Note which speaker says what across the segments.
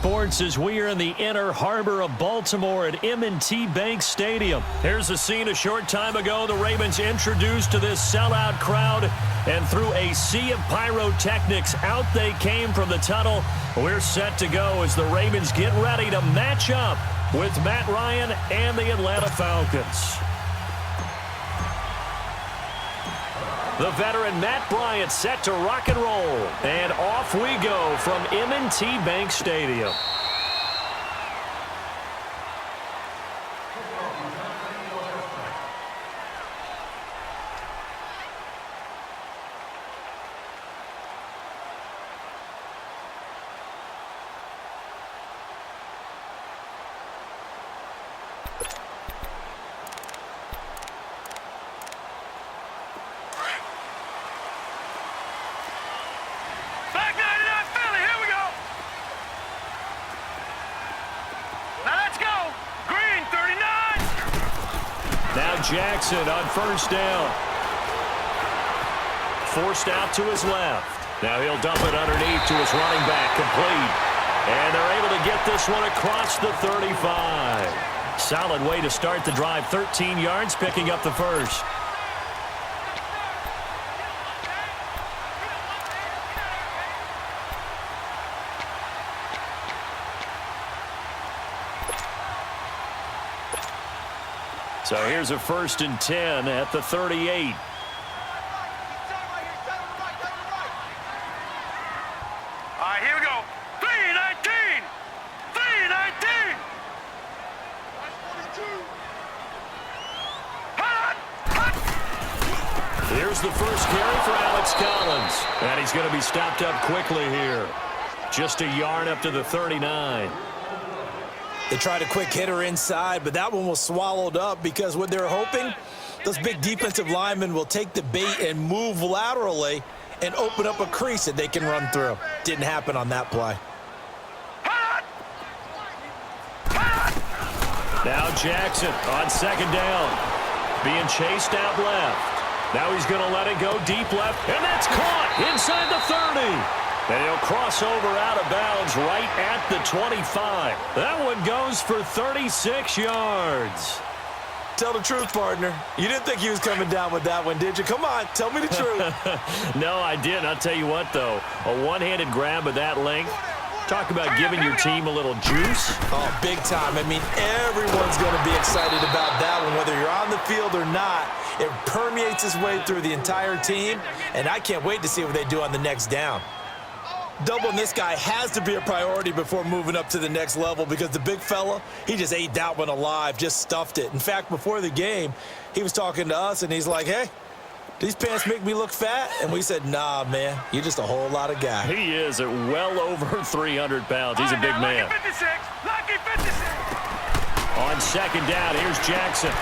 Speaker 1: sports as we are in the inner harbor of Baltimore at M&T Bank Stadium. Here's a scene a short time ago. The Ravens introduced to this sellout crowd, and through a sea of pyrotechnics, out they came from the tunnel. We're set to go as the Ravens get ready to match up with Matt Ryan and the Atlanta Falcons. The veteran Matt Bryant set to rock and roll. And off we go from M&T Bank Stadium. Jackson on first down. Forced out to his left. Now he'll dump it underneath to his running back. Complete. And they're able to get this one across the 35. Solid way to start the drive. 13 yards, picking up the first. So here's a 1st and 10 at the 38.
Speaker 2: All right, here we go. 3-19. 3-19.
Speaker 1: Here's the first carry for Alex Collins. And he's going to be stopped up quickly here. Just a yard up to the 39.
Speaker 3: They tried a quick hitter inside, but that one was swallowed up because what they're hoping, those big defensive linemen will take the bait and move laterally and open up a crease that they can run through. Didn't happen on that play.
Speaker 1: Now Jackson on second down. Being chased out left. Now he's going to let it go deep left, and that's caught inside the 30. And he'll cross over out of bounds right at the 25. That one goes for 36 yards.
Speaker 3: Tell the truth, partner. You didn't think he was coming down with that one, did you? Come on, tell me the truth.
Speaker 1: No, I didn't. I'll tell you what, though. A one-handed grab of that length. Talk about giving your team a little juice.
Speaker 3: Oh, big time. I mean, everyone's going to be excited about that one, whether you're on the field or not. It permeates its way through the entire team, and I can't wait to see what they do on the next down. Doubling this guy has to be a priority before moving up to the next level because the big fella, he just ate that one alive, just stuffed it. In fact, before the game, he was talking to us, and he's like, hey, these pants make me look fat? And we said, nah, man, you're just a whole lot of guy.
Speaker 1: He is at well over 300 pounds. He's a big man.
Speaker 2: Lucky 56. Lucky 56.
Speaker 1: On second down, here's Jackson.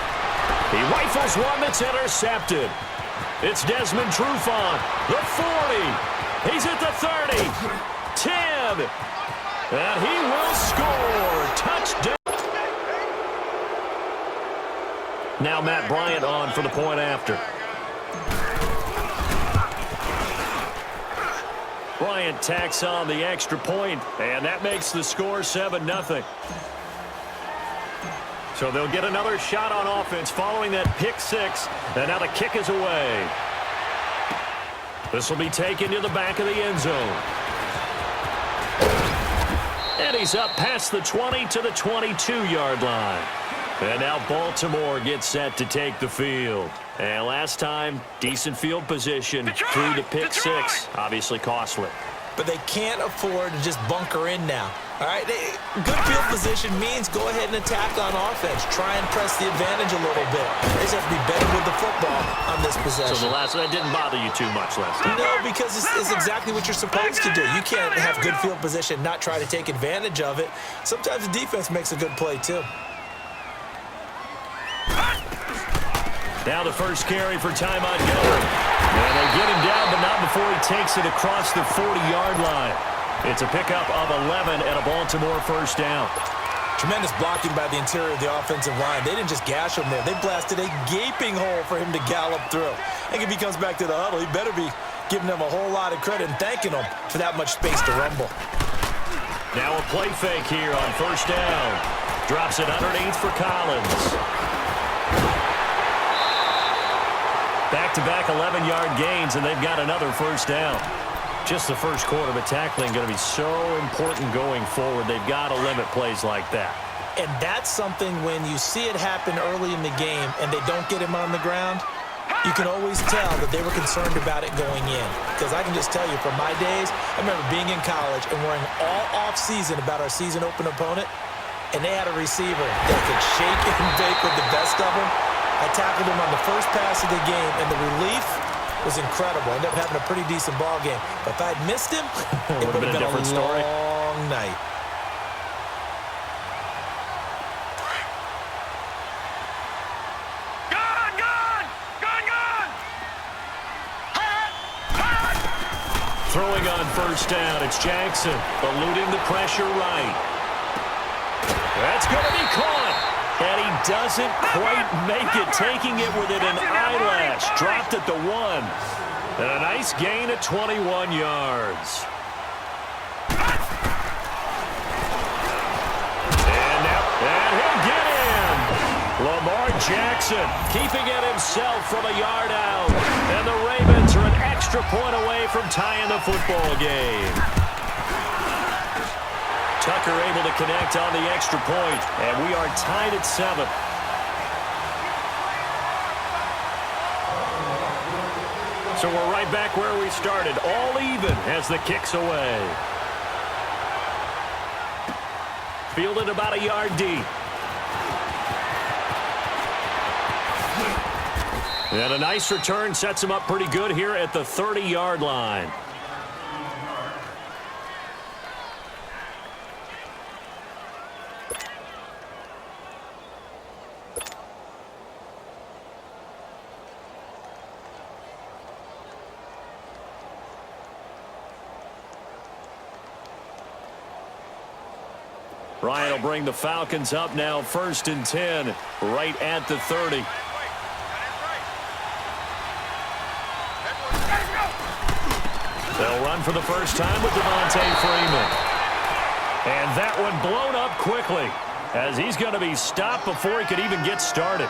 Speaker 1: He rifles one that's intercepted. It's Desmond Trufant, the 40. He's at the 30, 10, and he will score. Touchdown. Now Matt Bryant on for the point after. Bryant tacks on the extra point, and that makes the score 7-0. So they'll get another shot on offense following that pick six, and now the kick is away. This will be taken to the back of the end zone. And he's up past the 20 to the 22-yard line. And now Baltimore gets set to take the field. And last time, decent field position through the pick six. Obviously costly.
Speaker 3: But they can't afford to just bunker in now. All right, good field position means go ahead and attack on offense. Try and press the advantage a little bit. They just have to be better with the football on this possession.
Speaker 1: So that didn't bother you too much last time?
Speaker 3: No, because it's exactly what you're supposed to do. You can't have good field position, not try to take advantage of it. Sometimes the defense makes a good play, too.
Speaker 1: Now the first carry for Ty Montgomery. And they get him down, but not before he takes it across the 40-yard line. It's a pickup of 11 and a Baltimore first down.
Speaker 3: Tremendous blocking by the interior of the offensive line. They didn't just gash him there. They blasted a gaping hole for him to gallop through. I think if he comes back to the huddle, he better be giving them a whole lot of credit and thanking them for that much space to rumble.
Speaker 1: Now a play fake here on first down. Drops it underneath for Collins. Back-to-back 11-yard gains, and they've got another first down. Just the first quarter, but tackling going to be so important going forward. They've got to limit plays like that.
Speaker 3: And that's something when you see it happen early in the game and they don't get him on the ground, you can always tell that they were concerned about it going in. Because I can just tell you from my days, I remember being in college and worrying all off-season about our season open opponent, and they had a receiver that could shake and bake with the best of them. I tackled him on the first pass of the game, and the relief was incredible. I ended up having a pretty decent ball game. But if I'd missed him, it would have been a
Speaker 1: different story.
Speaker 3: long night.
Speaker 1: Throwing on first down, it's Jackson, eluding the pressure right. That's going to be caught, and he doesn't quite make it, taking it within an eyelash. Dropped at the 1, and a nice gain at 21 yards. And he'll get in. Lamar Jackson keeping it himself from a yard out, and the Ravens are an extra point away from tying the football game. Tucker able to connect on the extra point, and we are tied at 7. So we're right back where we started, all even as the kick's away. Fielded about a yard deep. And a nice return sets him up pretty good here at the 30-yard line. Ryan will bring the Falcons up now, 1st and 10, right at the 30. They'll run for the first time with Devontae Freeman. And that one blown up quickly, as he's going to be stopped before he could even get started.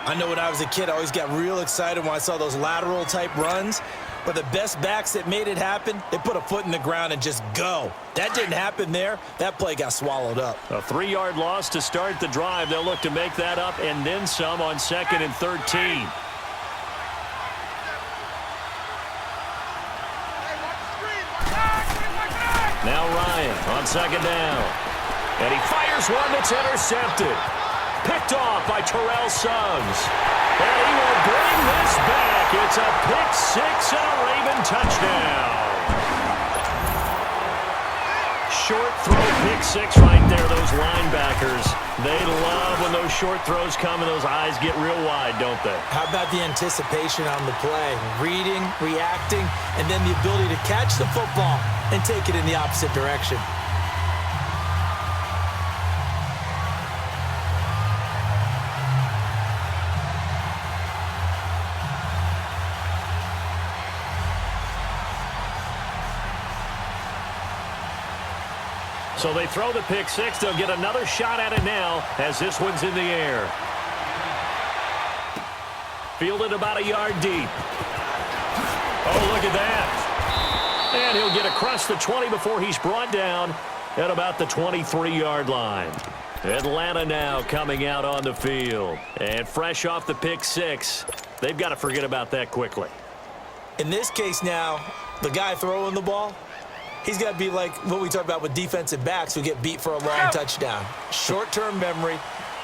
Speaker 3: I know when I was a kid, I always got real excited when I saw those lateral-type runs. But the best backs that made it happen, they put a foot in the ground and just go. That didn't happen there. That play got swallowed up.
Speaker 1: A 3-yard loss to start the drive. They'll look to make that up and then some on 2nd and 13. Now Ryan on 2nd down. And he fires one that's intercepted. Picked off by Terrell Suggs. And he will bring this back. It's a pick-6 and a Raven touchdown. Short throw pick-6 right there, those linebackers. They love when those short throws come and those eyes get real wide, don't they?
Speaker 3: How about the anticipation on the play? Reading, reacting, and then the ability to catch the football and take it in the opposite direction.
Speaker 1: So they throw the pick-6. They'll get another shot at it now as this one's in the air. Fielded about a yard deep. Oh, look at that. And he'll get across the 20 before he's brought down at about the 23-yard line. Atlanta now coming out on the field. And fresh off the pick-6, they've got to forget about that quickly.
Speaker 3: In this case now, the guy throwing the ball, he's got to be like what we talk about with defensive backs who get beat for a long touchdown. Short-term memory,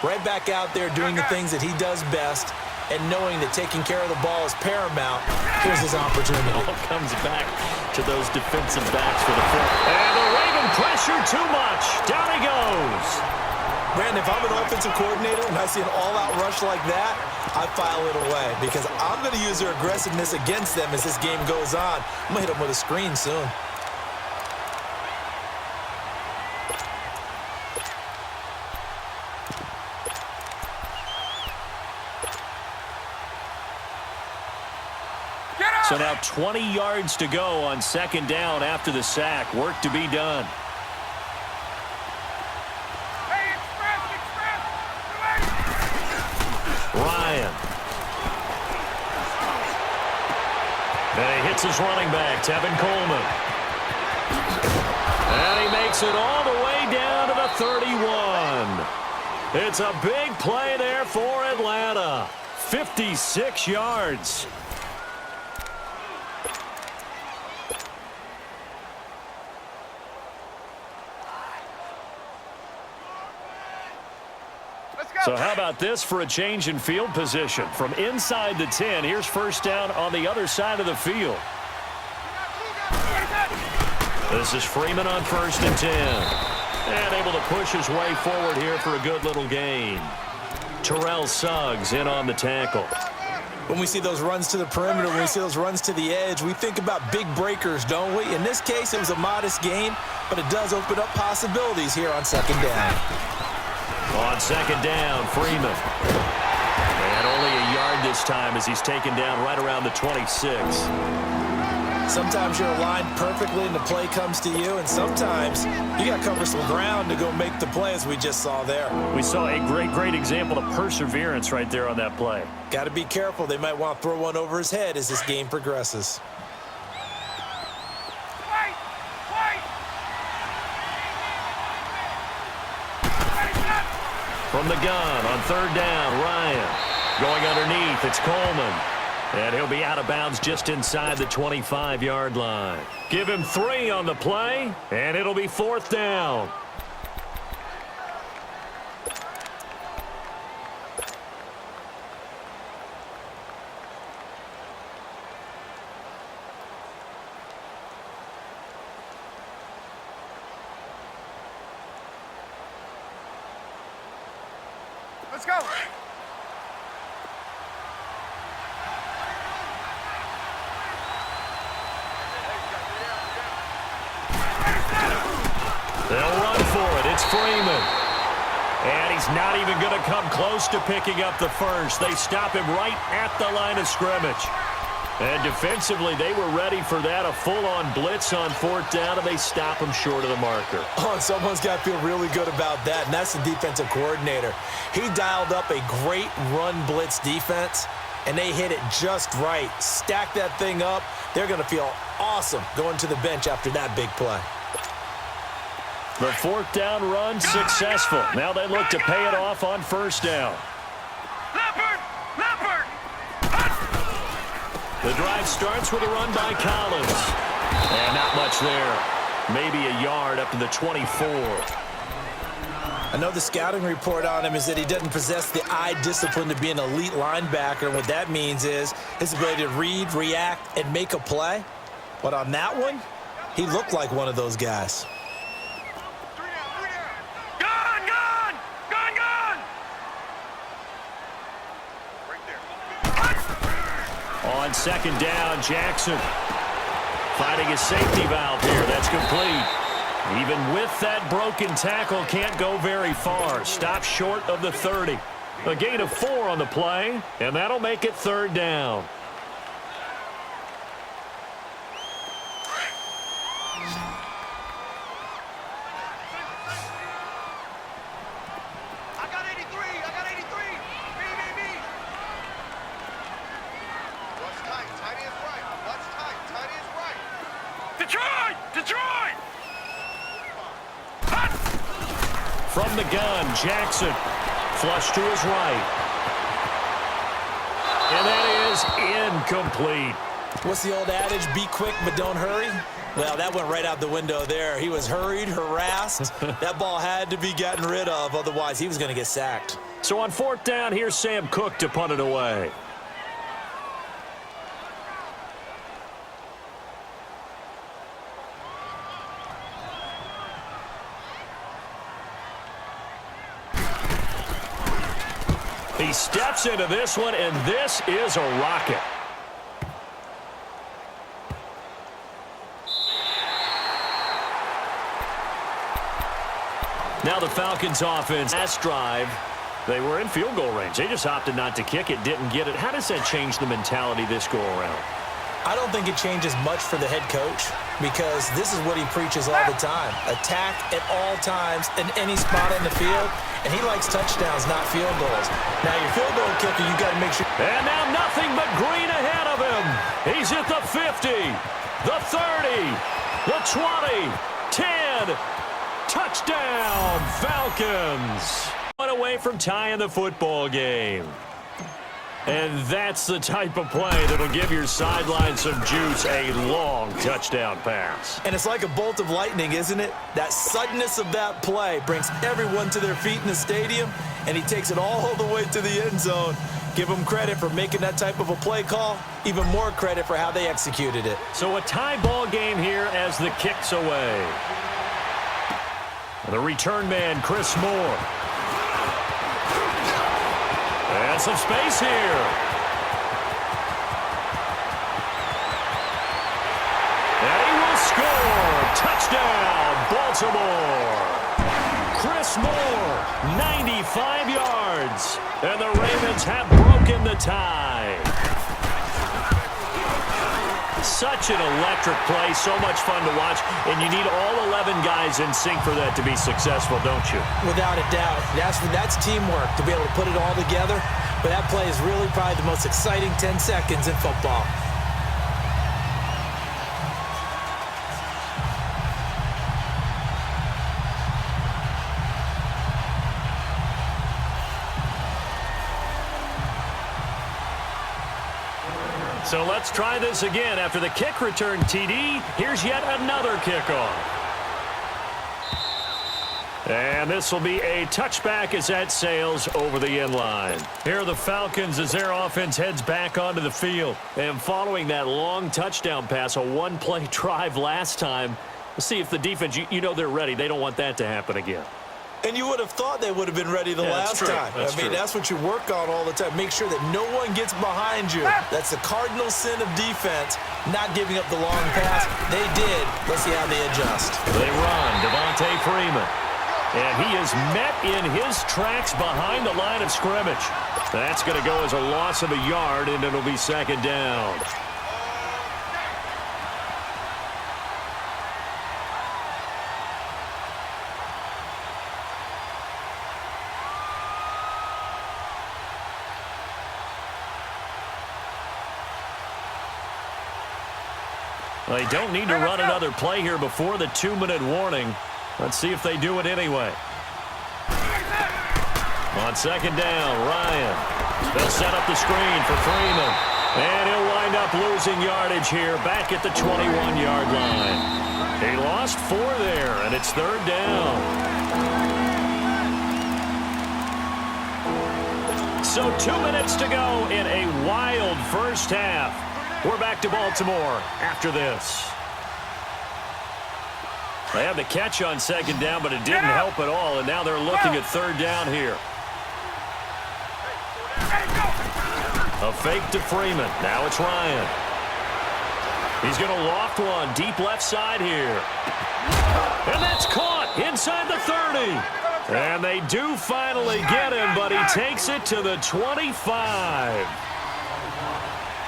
Speaker 3: right back out there doing the things that he does best, and knowing that taking care of the ball is paramount. Here's his opportunity.
Speaker 1: All comes back to those defensive backs for the fourth. And the Raven pressure too much. Down he goes.
Speaker 3: Brandon, if I'm an offensive coordinator and I see an all-out rush like that, I file it away because I'm going to use their aggressiveness against them as this game goes on. I'm going to hit them with a screen soon.
Speaker 1: So now 20 yards to go on 2nd down after the sack. Work to be done. It's his running back, Tevin Coleman. And he makes it all the way down to the 31. It's a big play there for Atlanta. 56 yards. So how about this for a change in field position? From inside the 10, here's first down on the other side of the field. This is Freeman on 1st and 10. And able to push his way forward here for a good little gain. Terrell Suggs in on the tackle.
Speaker 3: When we see those runs to the perimeter, when we see those runs to the edge, we think about big breakers, don't we? In this case, it was a modest gain, but it does open up possibilities here on 2nd down.
Speaker 1: On 2nd down, Freeman. And only a yard this time as he's taken down right around the 26.
Speaker 3: Sometimes you're aligned perfectly and the play comes to you, and sometimes you got to cover some ground to go make the play, as we just saw there.
Speaker 1: We saw a great example of perseverance right there on that play.
Speaker 3: Got to be careful. They might want to throw one over his head as this game progresses.
Speaker 1: From the gun on 3rd down, Ryan. Going underneath, it's Coleman. And he'll be out of bounds just inside the 25-yard line. Give him 3 on the play, and it'll be 4th down.
Speaker 2: Let's go.
Speaker 1: They'll run for it. It's Freeman. And he's not even going to come close to picking up the first. They stop him right at the line of scrimmage. And defensively, they were ready for that, a full-on blitz on 4th down, and they stop him short of the marker.
Speaker 3: Oh, and someone's got to feel really good about that, and that's the defensive coordinator. He dialed up a great run blitz defense, and they hit it just right. Stack that thing up. They're going to feel awesome going to the bench after that big play.
Speaker 1: The 4th down run successful. Now they look to pay it off on 1st down.
Speaker 2: Leopard! Leopard!
Speaker 1: The drive starts with a run by Collins. And not much there. Maybe a yard up to the 24.
Speaker 3: I know the scouting report on him is that he doesn't possess the eye discipline to be an elite linebacker. And what that means is his ability to read, react, and make a play. But on that one, he looked like one of those guys.
Speaker 2: Gun! Gun! Gun! Gun! Right there.
Speaker 1: On 2nd down, Jackson finding his safety valve here. That's complete. Even with that broken tackle, can't go very far. Stop short of the 30. A gain of 4 on the play, and that'll make it 3rd down.
Speaker 2: I got 83! I got 83! Me! What's tight? Tight is right. What's tight? Tight is right. Detroit! Detroit!
Speaker 1: From the gun, Jackson. Flush to his right. And that is incomplete.
Speaker 3: What's the old adage? Be quick, but don't hurry? Well, that went right out the window there. He was hurried, harassed. That ball had to be gotten rid of, otherwise he was going to get sacked.
Speaker 1: So on 4th down, here's Sam Cook to punt it away. He steps into this one, and this is a rocket. Now the Falcons offense, last drive, they were in field goal range. They just opted not to kick it, didn't get it. How does that change the mentality this go around?
Speaker 3: I don't think it changes much for the head coach because this is what he preaches all the time. Attack at all times in any spot on the field, and he likes touchdowns, not field goals. Now, your field goal kicker, you got to make sure.
Speaker 1: And now nothing but green ahead of him. He's at the 50, the 30, the 20, 10. Touchdown, Falcons. One away from tying the football game. And that's the type of play that'll give your sideline some juice, a long touchdown pass.
Speaker 3: And it's like a bolt of lightning, isn't it? That suddenness of that play brings everyone to their feet in the stadium, and he takes it all the way to the end zone. Give him credit for making that type of a play call. Even more credit for how they executed it.
Speaker 1: So a tie ball game here as the kick's away. The return man, Chris Moore. And some space here. And he will score. Touchdown, Baltimore. Chris Moore, 95 yards. And the Ravens have broken the tie. Such an electric play, so much fun to watch, and you need all 11 guys in sync for that to be successful, don't you?
Speaker 3: Without a doubt. That's teamwork to be able to put it all together, but that play is really probably the most exciting 10 seconds in football.
Speaker 1: So let's try this again. After the kick return TD, here's yet another kickoff. And this will be a touchback as that sails over the end line. Here are the Falcons as their offense heads back onto the field. And following that long touchdown pass, a one-play drive last time, let's see if the defense, you know they're ready. They don't want that to happen again.
Speaker 3: And you would have thought they would have been ready the last time. That's what you work on all the time. Make sure that no one gets behind you. That's the cardinal sin of defense, not giving up the long pass. They did. Let's see how they adjust.
Speaker 1: They run. Devontae Freeman. And he is met in his tracks behind the line of scrimmage. That's going to go as a loss of a yard, and it'll be second down. They don't need to run another play here before the 2-minute warning. Let's see if they do it anyway. On second down, Ryan. They'll set up the screen for Freeman. And he'll wind up losing yardage here back at the 21-yard line. He lost 4 there, and it's third down. So 2 minutes to go in a wild first half. We're back to Baltimore after this. They had the catch on second down, but it didn't help at all, and now they're looking at third down here. A fake to Freeman. Now it's Ryan. He's going to loft one deep left side here. And that's caught inside the 30. And they do finally get him, but he takes it to the 25.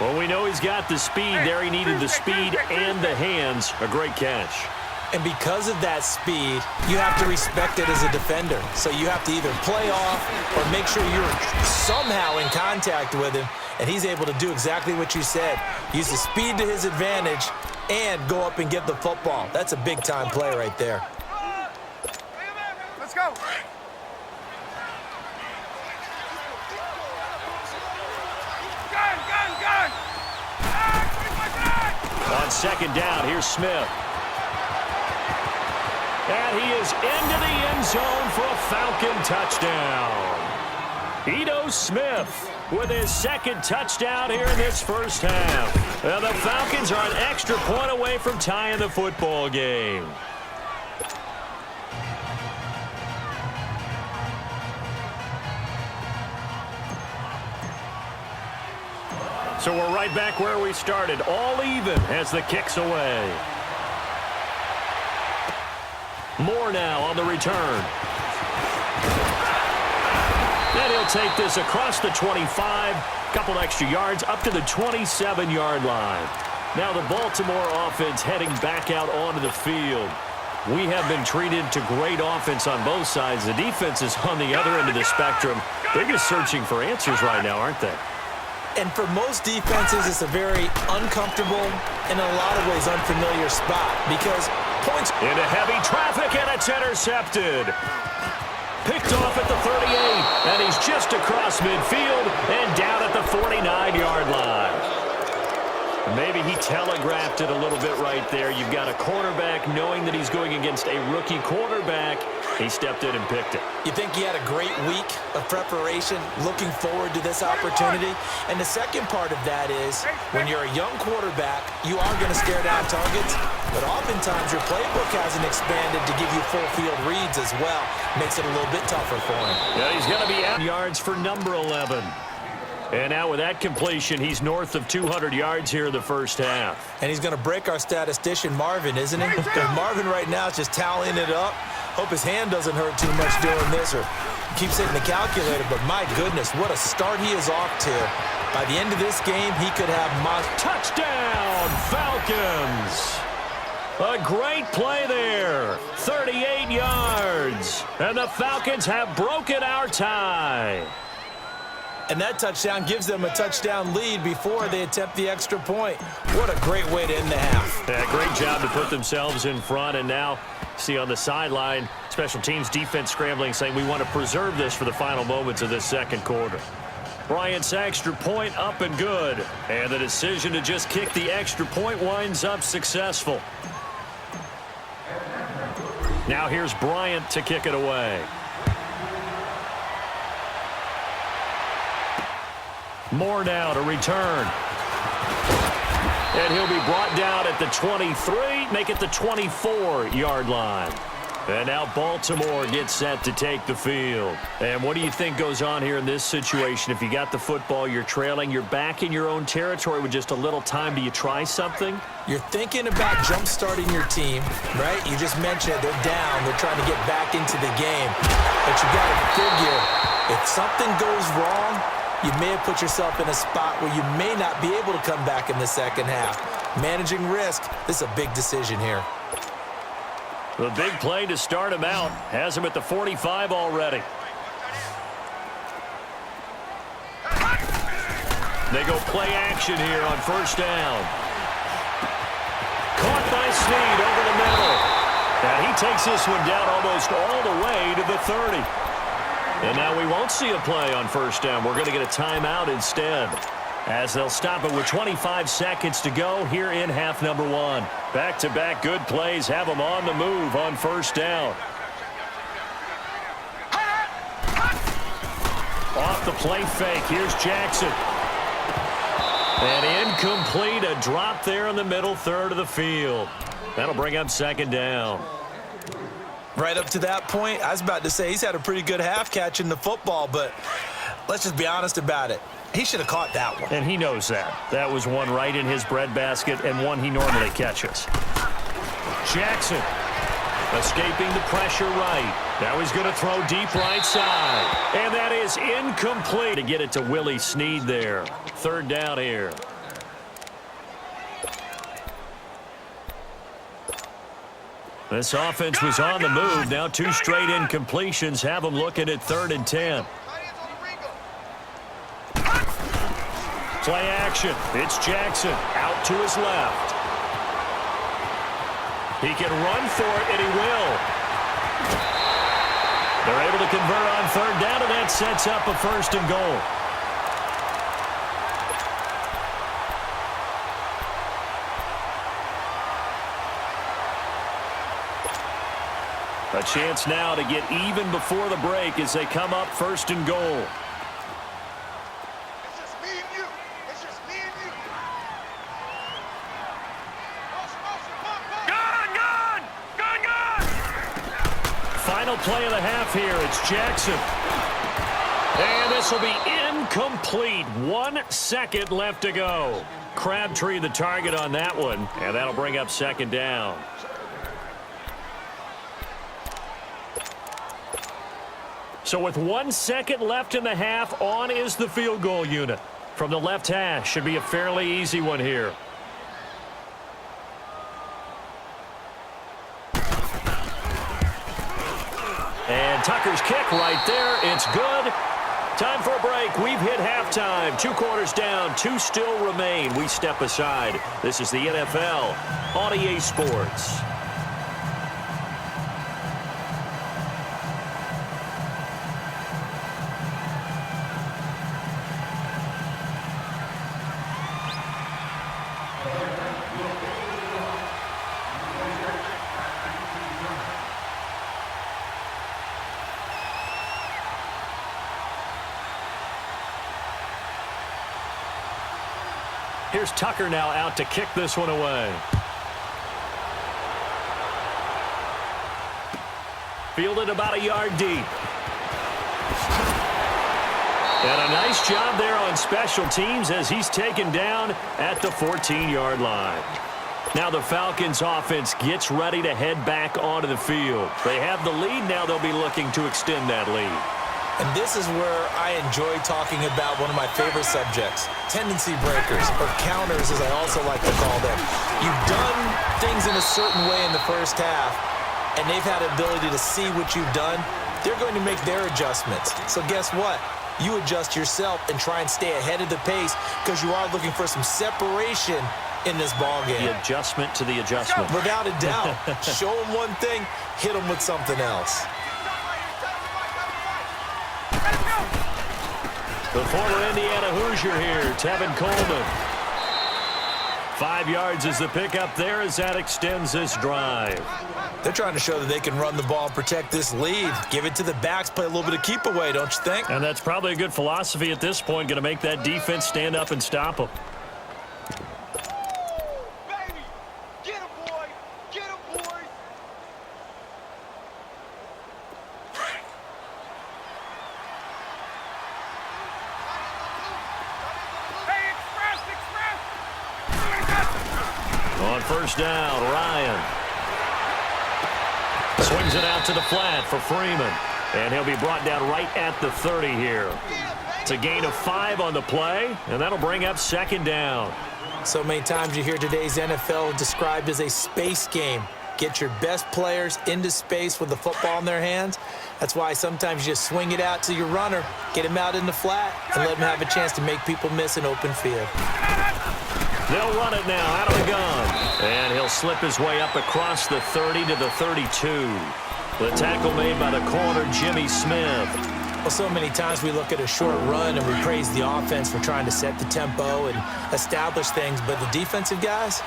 Speaker 1: Well, we know he's got the speed there. He needed the speed and the hands. A great catch.
Speaker 3: And because of that speed, you have to respect it as a defender. So you have to either play off or make sure you're somehow in contact with him, and he's able to do exactly what you said. Use the speed to his advantage and go up and get the football. That's a big-time play right there.
Speaker 2: Let's go.
Speaker 1: On second down, here's Smith. And he is into the end zone for a Falcon touchdown. Ito Smith with his second touchdown here in this first half. And the Falcons are an extra point away from tying the football game. So we're right back where we started, all even as the kick's away. Moore now on the return. And he'll take this across the 25, couple extra yards up to the 27-yard line. Now the Baltimore offense heading back out onto the field. We have been treated to great offense on both sides. The defense is on the other end of the spectrum. They're just searching for answers right now, aren't they?
Speaker 3: And for most defenses, it's a very uncomfortable and in a lot of ways unfamiliar spot because points
Speaker 1: into heavy traffic, and it's intercepted. Picked off at the 38, and he's just across midfield and down at the 49-yard line. Maybe he telegraphed it a little bit right there. You've got a quarterback knowing that he's going against a rookie quarterback. He stepped in and picked it.
Speaker 3: You think he had a great week of preparation, looking forward to this opportunity? And the second part of that is, when you're a young quarterback, you are going to stare down targets, but oftentimes your playbook hasn't expanded to give you full field reads as well. Makes it a little bit tougher for him.
Speaker 1: Yeah, he's going to be out yards for number 11. And now with that completion, he's north of 200 yards here in the first half.
Speaker 3: And he's going to break our statistician, Marvin, isn't he? Because Marvin right now is just tallying it up. Hope his hand doesn't hurt too much doing this or keeps hitting the calculator. But my goodness, what a start he is off to. By the end of this game, he could have
Speaker 1: touchdown, Falcons. A great play there. 38 yards. And the Falcons have broken our tie.
Speaker 3: And that touchdown gives them a touchdown lead before they attempt the extra point. What a great way to end the half.
Speaker 1: Yeah, great job to put themselves in front. And now, see on the sideline, special teams defense scrambling, saying we want to preserve this for the final moments of this second quarter. Bryant's extra point up and good. And the decision to just kick the extra point winds up successful. Now here's Bryant to kick it away. Moore now to return. And he'll be brought down at the 23, make it the 24-yard line. And now Baltimore gets set to take the field. And what do you think goes on here in this situation? If you got the football, you're trailing, you're back in your own territory with just a little time. Do you try something?
Speaker 3: You're thinking about jump-starting your team, right? You just mentioned it. They're down. They're trying to get back into the game. But you got to figure, if something goes wrong, you may have put yourself in a spot where you may not be able to come back in the second half. Managing risk, this is a big decision here.
Speaker 1: The big play to start him out has him at the 45 already. They go play action here on first down. Caught by Snead over the middle. And he takes this one down almost all the way to the 30. And now we won't see a play on first down. We're going to get a timeout instead, as they'll stop it with 25 seconds to go here in half number one. Back-to-back good plays have them on the move on first down. Off the play fake, here's Jackson. And incomplete, a drop there in the middle third of the field. That'll bring up second down.
Speaker 3: Right up to that point, I was about to say he's had a pretty good half catching the football, but let's just be honest about it. He should have caught that one.
Speaker 1: And he knows that. That was one right in his breadbasket and one he normally catches. Jackson escaping the pressure right. Now he's going to throw deep right side. And that is incomplete to get it to Willie Snead there. Third down here. This offense was on the move. Now two straight incompletions have them looking at 3rd and 10. Play action. It's Jackson out to his left. He can run for it, and he will. They're able to convert on 3rd down, and that sets up a 1st and goal. A chance now to get even before the break as they come up 1st and goal.
Speaker 2: It's just me and you. It's just me and you. Gun!
Speaker 1: Final play of the half here. It's Jackson. And this will be incomplete. 1 second left to go. Crabtree the target on that one. And that'll bring up second down. So with 1 second left in the half, on is the field goal unit. From the left hash, should be a fairly easy one here. And Tucker's kick right there, it's good. Time for a break. We've hit halftime. 2 quarters down, 2 still remain. We step aside. This is the NFL on EA Sports. Here's Tucker now out to kick this one away. Fielded about a yard deep. And a nice job there on special teams as he's taken down at the 14-yard line. Now the Falcons offense gets ready to head back onto the field. They have the lead. Now they'll be looking to extend that lead.
Speaker 3: And this is where I enjoy talking about one of my favorite subjects, tendency breakers, or counters as I also like to call them. You've done things in a certain way in the first half, and they've had the ability to see what you've done. They're going to make their adjustments. So guess what? You adjust yourself and try and stay ahead of the pace because you are looking for some separation in this ball game.
Speaker 1: The adjustment to the adjustment.
Speaker 3: Without a doubt. Show them one thing, hit them with something else.
Speaker 1: The former Indiana Hoosier here, Tevin Coleman. 5 yards is the pickup there as that extends this drive.
Speaker 3: They're trying to show that they can run the ball and protect this lead. Give it to the backs, play a little bit of keep away, don't you think?
Speaker 1: And that's probably a good philosophy at this point, going to make that defense stand up and stop them.
Speaker 2: Baby, get him, boy. Get him, boy.
Speaker 1: On first down, Ryan. Swings it out to the flat for Freeman. And he'll be brought down right at the 30 here. It's a gain of 5 on the play, and that'll bring up second down.
Speaker 3: So many times you hear today's NFL described as a space game. Get your best players into space with the football in their hands. That's why sometimes you just swing it out to your runner, get him out in the flat, and let him have a chance to make people miss an open field.
Speaker 1: They'll run it now out of the gun. And he'll slip his way up across the 30 to the 32. The tackle made by the corner, Jimmy Smith.
Speaker 3: Well, so many times we look at a short run and we praise the offense for trying to set the tempo and establish things, but the defensive guys,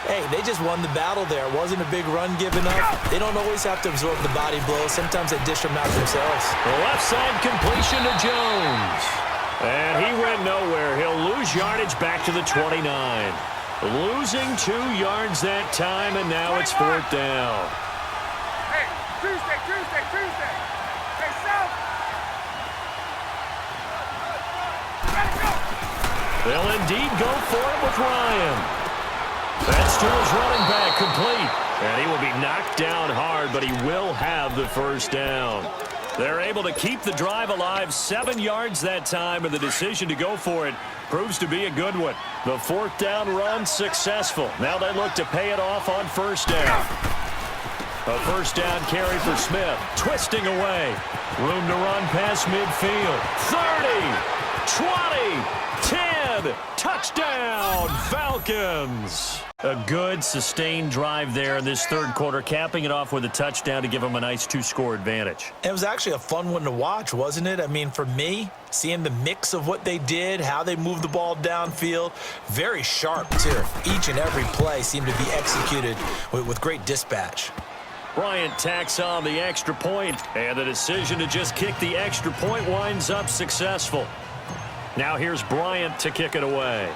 Speaker 3: hey, they just won the battle there. It wasn't a big run given up. They don't always have to absorb the body blows. Sometimes they dish them out themselves.
Speaker 1: The left side completion to Jones. And he went nowhere. He'll lose yardage back to the 29. Losing 2 yards that time, and now it's 4th down.
Speaker 2: Hey, Tuesday. Hey, South.
Speaker 1: They'll indeed go for it with Ryan. That's to his running back, complete. And he will be knocked down hard, but he will have the first down. They're able to keep the drive alive, 7 yards that time, and the decision to go for it proves to be a good one. The 4th down run successful. Now they look to pay it off on first down. A first down carry for Smith, twisting away. Room to run past midfield. 30, 20, 10, touchdown, Falcons. A good, sustained drive there in this third quarter, capping it off with a touchdown to give them a nice 2-score advantage.
Speaker 3: It was actually a fun one to watch, wasn't it? I mean, for me, seeing the mix of what they did, how they moved the ball downfield, very sharp, too. Each and every play seemed to be executed with great dispatch.
Speaker 1: Bryant tacks on the extra point, and the decision to just kick the extra point winds up successful. Now here's Bryant to kick it away.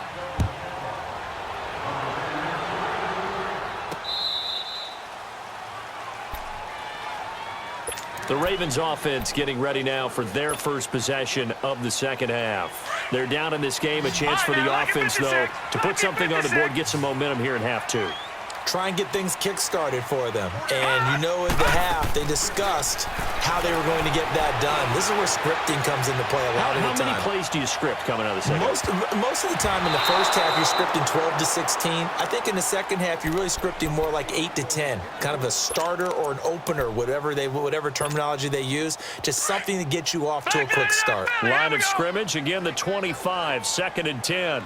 Speaker 1: The Ravens offense getting ready now for their first possession of the second half. They're down in this game, a chance for the offense, though, to put something on the board, get some momentum here in half 2.
Speaker 3: try and get things kick-started for them. And you know at the half, they discussed how they were going to get that done. This is where scripting comes into play a lot of the time.
Speaker 1: How many plays do you script coming out of the second?
Speaker 3: Most of the time in the first half, you're scripting 12 to 16. I think in the second half, you're really scripting more like 8 to 10, kind of a starter or an opener, whatever terminology they use, just something to get you off to a quick start.
Speaker 1: Line of scrimmage, again the 25, 2nd and 10.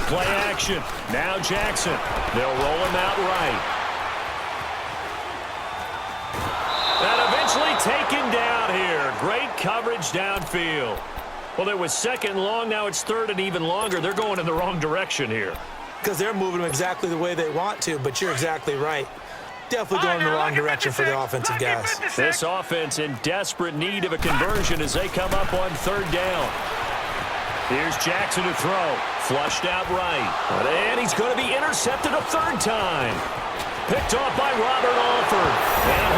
Speaker 1: Play action. Now Jackson. They'll roll him out right. And eventually taken down here. Great coverage downfield. Well, it was 2nd and long. Now it's 3rd and even longer. They're going in the wrong direction here.
Speaker 3: Because they're moving them exactly the way they want to, but you're exactly right. Definitely going in the wrong direction for the offensive guys.
Speaker 1: This offense in desperate need of a conversion as they come up on 3rd down. Here's Jackson to throw. Flushed out right. And he's going to be intercepted a 3rd time. Picked off by Robert Alford. And